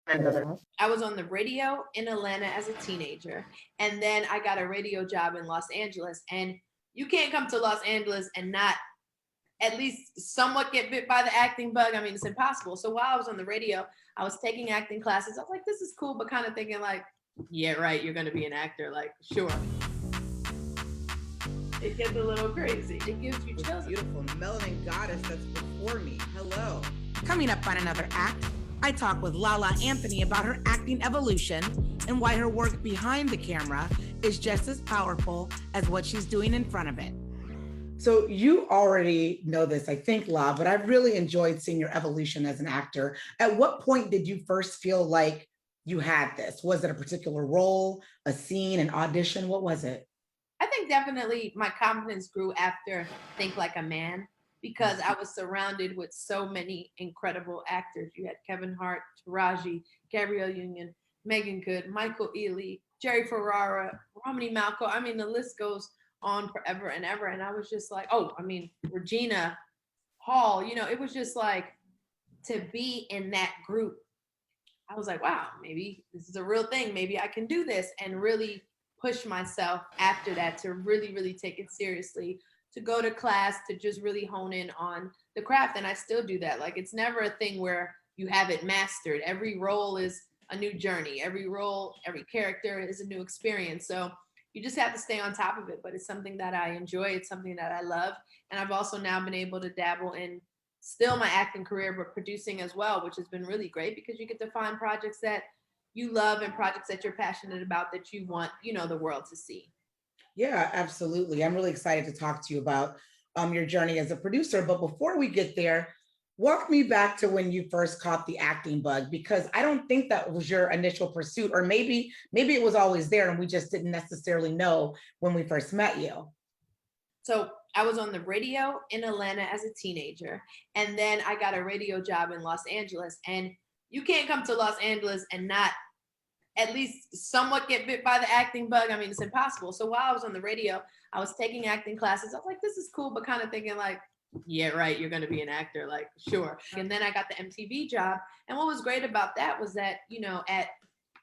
I was on the radio in Atlanta as a teenager, and then I got a radio job in Los Angeles. And you can't come to Los Angeles and not at least somewhat get bit by the acting bug. I mean, it's impossible. So while I was on the radio, I was taking acting classes. I was like, this is cool, but kind of thinking like, yeah, right, you're going to be an actor. Like, sure. It gets a little crazy. It gives you chills. Beautiful melanin goddess that's before me. Hello. Coming up on another act, I talk with Lala Anthony about her acting evolution and why her work behind the camera is just as powerful as what she's doing in front of it. So you already know this, I think, La, but I've really enjoyed seeing your evolution as an actor. At what point did you first feel like you had this? Was it a particular role, a scene, an audition? What was it? I think definitely my confidence grew after Think Like a Man, because I was surrounded with so many incredible actors. You had Kevin Hart, Taraji, Gabrielle Union, Megan Good, Michael Ealy, Jerry Ferrara, Romany Malco. I mean, the list goes on forever and ever. And I was just like, Regina Hall, it was just like, to be in that group, I was like, wow, maybe this is a real thing. Maybe I can do this, and really push myself after that to really, really take it seriously, to go to class, to just really hone in on the craft. And I still do that. Like, it's never a thing where you have it mastered. Every role is a new journey. Every role, every character is a new experience. So you just have to stay on top of it. But it's something that I enjoy. It's something that I love. And I've also now been able to dabble in still my acting career, but producing as well, which has been really great, because you get to find projects that you love and projects that you're passionate about, that you want, the world to see. Yeah, absolutely. I'm really excited to talk to you about your journey as a producer. But before we get there, walk me back to when you first caught the acting bug, because I don't think that was your initial pursuit, or maybe it was always there and we just didn't necessarily know when we first met you. So I was on the radio in Atlanta as a teenager, and then I got a radio job in Los Angeles. And you can't come to Los Angeles and not at least somewhat get bit by the acting bug. I mean, it's impossible. So while I was on the radio, I was taking acting classes. I was like, this is cool, but kind of thinking like, yeah, right, you're going to be an actor. Like, sure. And then I got the MTV job. And what was great about that was that, at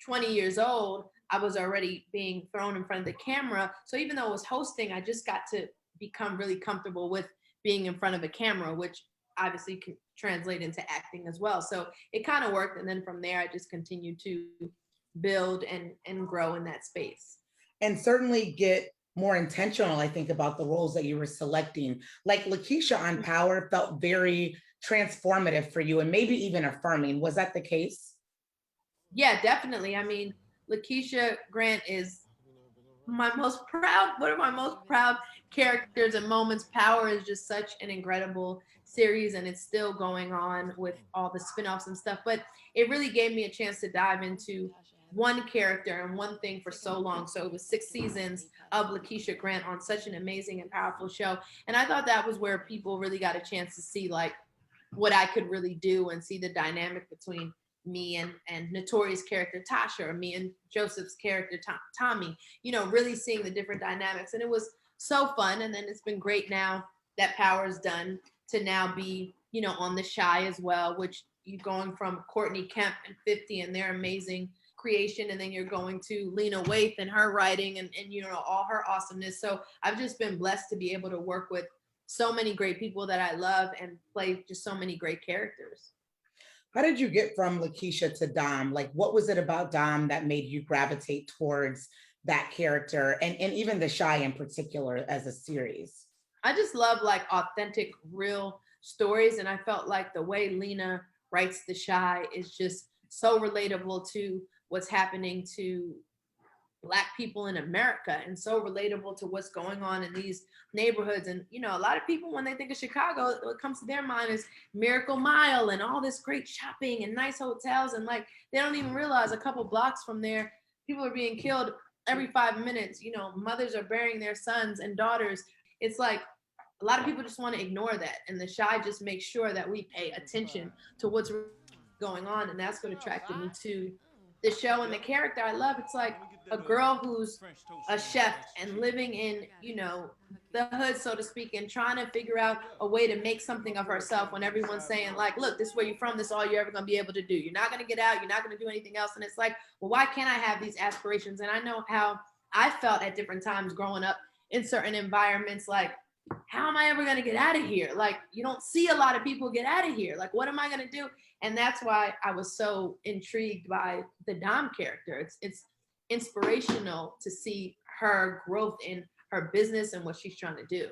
20 years old, I was already being thrown in front of the camera. So even though I was hosting, I just got to become really comfortable with being in front of a camera, which obviously can translate into acting as well. So it kind of worked. And then from there, I just continued to build and grow in that space. And certainly get more intentional, I think, about the roles that you were selecting. Like Lakeisha on Power felt very transformative for you, and maybe even affirming. Was that the case? Yeah, definitely. I mean, Lakeisha Grant is one of my most proud characters and moments. Power is just such an incredible series, and it's still going on with all the spinoffs and stuff. But it really gave me a chance to dive into one character and one thing for so long. So it was 6 seasons of Lakeisha Grant on such an amazing and powerful show. And I thought that was where people really got a chance to see like what I could really do, and see the dynamic between me and Notorious character Tasha, or me and Joseph's character Tommy, really seeing the different dynamics. And it was so fun. And then it's been great now that Power's done to now be, on The Chi as well, which you're going from Courtney Kemp and 50 and their amazing creation, and then you're going to Lena Waithe and her writing and all her awesomeness. So I've just been blessed to be able to work with so many great people that I love and play just so many great characters. How did you get from Lakeisha to Dom? Like, what was it about Dom that made you gravitate towards that character, and even The Chi in particular as a series? I just love like authentic, real stories. And I felt like the way Lena writes The Chi is just so relatable to what's happening to Black people in America, and so relatable to what's going on in these neighborhoods. And, a lot of people, when they think of Chicago, what comes to their mind is Miracle Mile and all this great shopping and nice hotels. And like, they don't even realize a couple blocks from there, people are being killed every 5 minutes. Mothers are burying their sons and daughters. It's like, a lot of people just want to ignore that. And The Chi just makes sure that we pay attention to what's going on. And that's what attracted me to the show and the character I love. It's like a girl who's a chef and living in, the hood, so to speak, and trying to figure out a way to make something of herself when everyone's saying, like, look, this is where you're from, this is all you're ever going to be able to do. You're not going to get out, you're not going to do anything else. And it's like, well, why can't I have these aspirations? And I know how I felt at different times growing up in certain environments, like, how am I ever going to get out of here? Like, you don't see a lot of people get out of here. Like, what am I going to do? And that's why I was so intrigued by the Dom character. It's inspirational to see her growth in her business and what she's trying to do.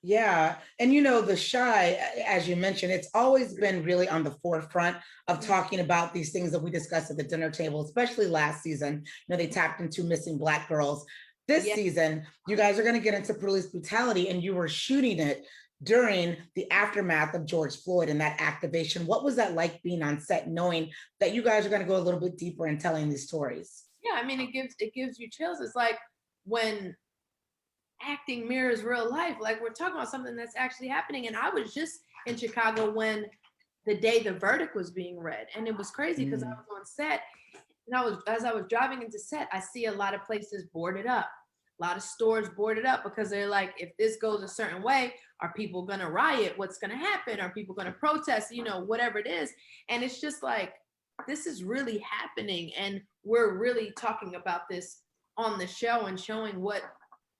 Yeah. And the Shy, as you mentioned, it's always been really on the forefront of talking about these things that we discussed at the dinner table, especially last season. They tapped into missing Black girls. This season, you guys are going to get into police brutality, and you were shooting it during the aftermath of George Floyd and that activation. What was that like being on set, knowing that you guys are going to go a little bit deeper in telling these stories? Yeah, I mean, it gives you chills. It's like when acting mirrors real life. Like, we're talking about something that's actually happening. And I was just in Chicago when the day the verdict was being read, and it was crazy because I was on set. And as I was driving into set, I see a lot of places boarded up, a lot of stores boarded up, because they're like, if this goes a certain way, are people going to riot? What's going to happen? Are people going to protest? Whatever it is. And it's just like, this is really happening. And we're really talking about this on the show and showing what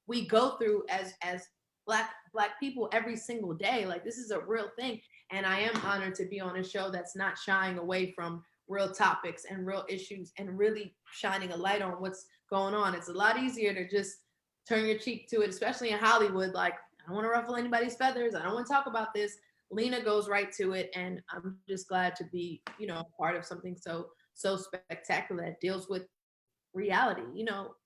we go through as black people every single day. Like, this is a real thing. And I am honored to be on a show that's not shying away from real topics and real issues and really shining a light on what's going on. It's a lot easier to just turn your cheek to it, especially in Hollywood. Like, I don't want to ruffle anybody's feathers. I don't want to talk about this. Lena goes right to it. And I'm just glad to be, part of something so spectacular that deals with reality.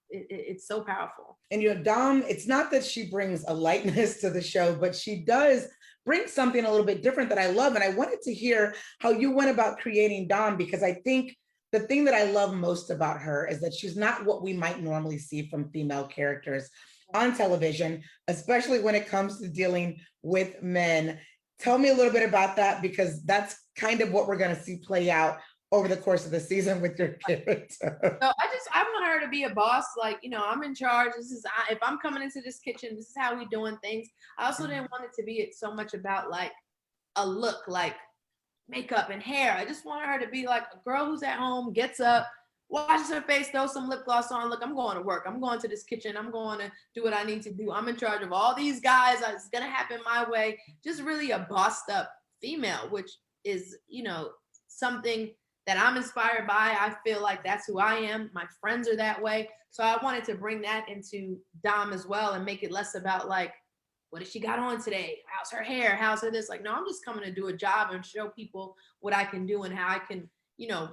It's so powerful. And Dom, it's not that she brings a lightness to the show, but she does bring something a little bit different that I love. And I wanted to hear how you went about creating Dom, because I think the thing that I love most about her is that she's not what we might normally see from female characters on television, especially when it comes to dealing with men. Tell me a little bit about that, because that's kind of what we're going to see play out over the course of the season with your character. So I want her to be a boss. Like, I'm in charge. If I'm coming into this kitchen, this is how we doing things. I also didn't want it to be so much about like a look, like makeup and hair. I just want her to be like a girl who's at home, gets up, washes her face, throws some lip gloss on. Look, I'm going to work. I'm going to this kitchen. I'm going to do what I need to do. I'm in charge of all these guys. It's going to happen my way. Just really a bossed up female, which is, something that I'm inspired by. I feel like that's who I am. My friends are that way. So I wanted to bring that into Dom as well and make it less about like, what has she got on today? How's her hair? How's her this? Like, no, I'm just coming to do a job and show people what I can do and how I can,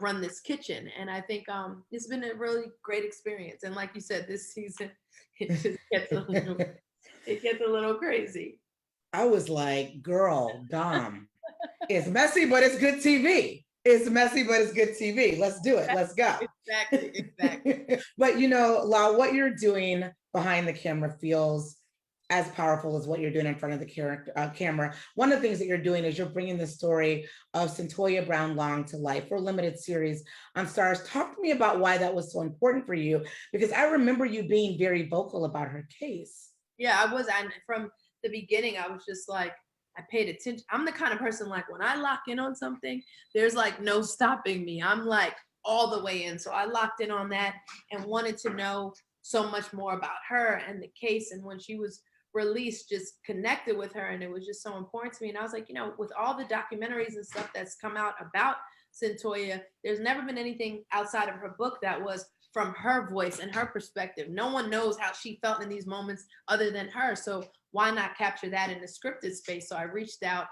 run this kitchen. And I think it's been a really great experience. And like you said, this season, it just gets a little crazy. I was like, girl, Dom, it's messy, but it's good TV. It's messy, but it's good TV. Let's do it. Let's go. Exactly. But La, what you're doing behind the camera feels as powerful as what you're doing in front of the camera. One of the things that you're doing is you're bringing the story of Cyntoia Brown Long to life for a limited series on Starz. Talk to me about why that was so important for you, because I remember you being very vocal about her case. Yeah, I was. And from the beginning, I was just like, I paid attention. I'm the kind of person, like, when I lock in on something, there's like no stopping me. I'm like all the way in. So I locked in on that and wanted to know so much more about her and the case. And when she was released, just connected with her. And it was just so important to me. And I was like, with all the documentaries and stuff that's come out about Cyntoia, there's never been anything outside of her book that was from her voice and her perspective. No one knows how she felt in these moments other than her. So why not capture that in the scripted space? So I reached out.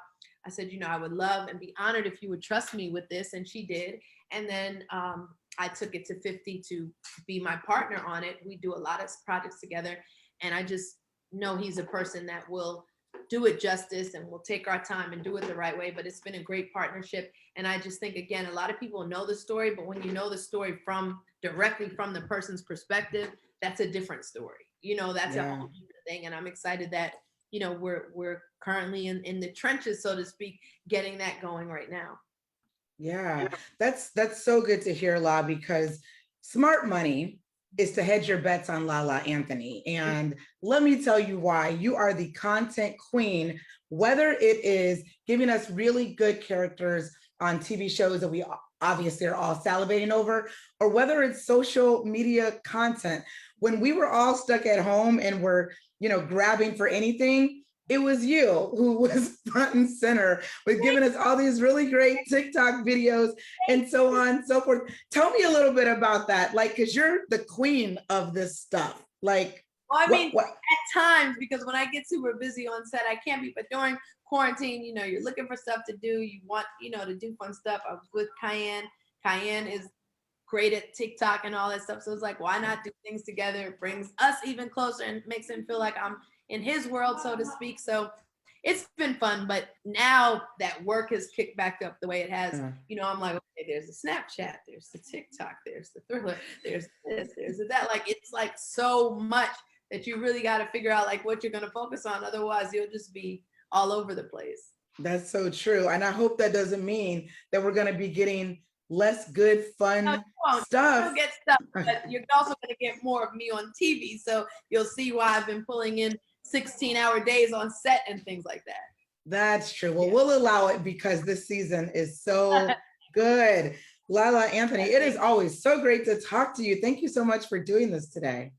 I said, I would love and be honored if you would trust me with this. And she did. And then I took it to 50 to be my partner on it. We do a lot of projects together. And I just know he's a person that will do it justice and we'll take our time and do it the right way. But it's been a great partnership. And I just think, again, a lot of people know the story, but when you know the story directly from the person's perspective, that's a different story. That's a whole different thing. And I'm excited that, we're currently in the trenches, so to speak, getting that going right now. Yeah, that's so good to hear, La, because smart money is to hedge your bets on Lala Anthony. And let me tell you why. You are the content queen, whether it is giving us really good characters on TV shows that we obviously are all salivating over, or whether it's social media content. When we were all stuck at home and were, grabbing for anything, it was you who was front and center with giving us all these really great TikTok videos and so on and so forth. Tell me a little bit about that, like, because you're the queen of this stuff. Like, Well, I mean, what? at times, because when I get super busy on set, I can't be, but during quarantine, you're looking for stuff to do. You want, to do fun stuff. I was with Cayenne. Cayenne is great at TikTok and all that stuff. So it's like, why not do things together? It brings us even closer and makes him feel like I'm in his world, so to speak. So it's been fun. But now that work has kicked back up the way it has, I'm like, okay, there's the Snapchat, there's the TikTok, there's the Thriller, there's this, there's that. Like, it's like so much that you really got to figure out like what you're going to focus on. Otherwise, you'll just be all over the place. That's so true. And I hope that doesn't mean that we're going to be getting less good, fun stuff. You'll get stuff, but you're also going to get more of me on TV. So you'll see why I've been pulling in 16-hour days on set and things like that. That's true. Well, we'll allow it because this season is so good. Lala Anthony, it is always so great to talk to you. Thank you so much for doing this today.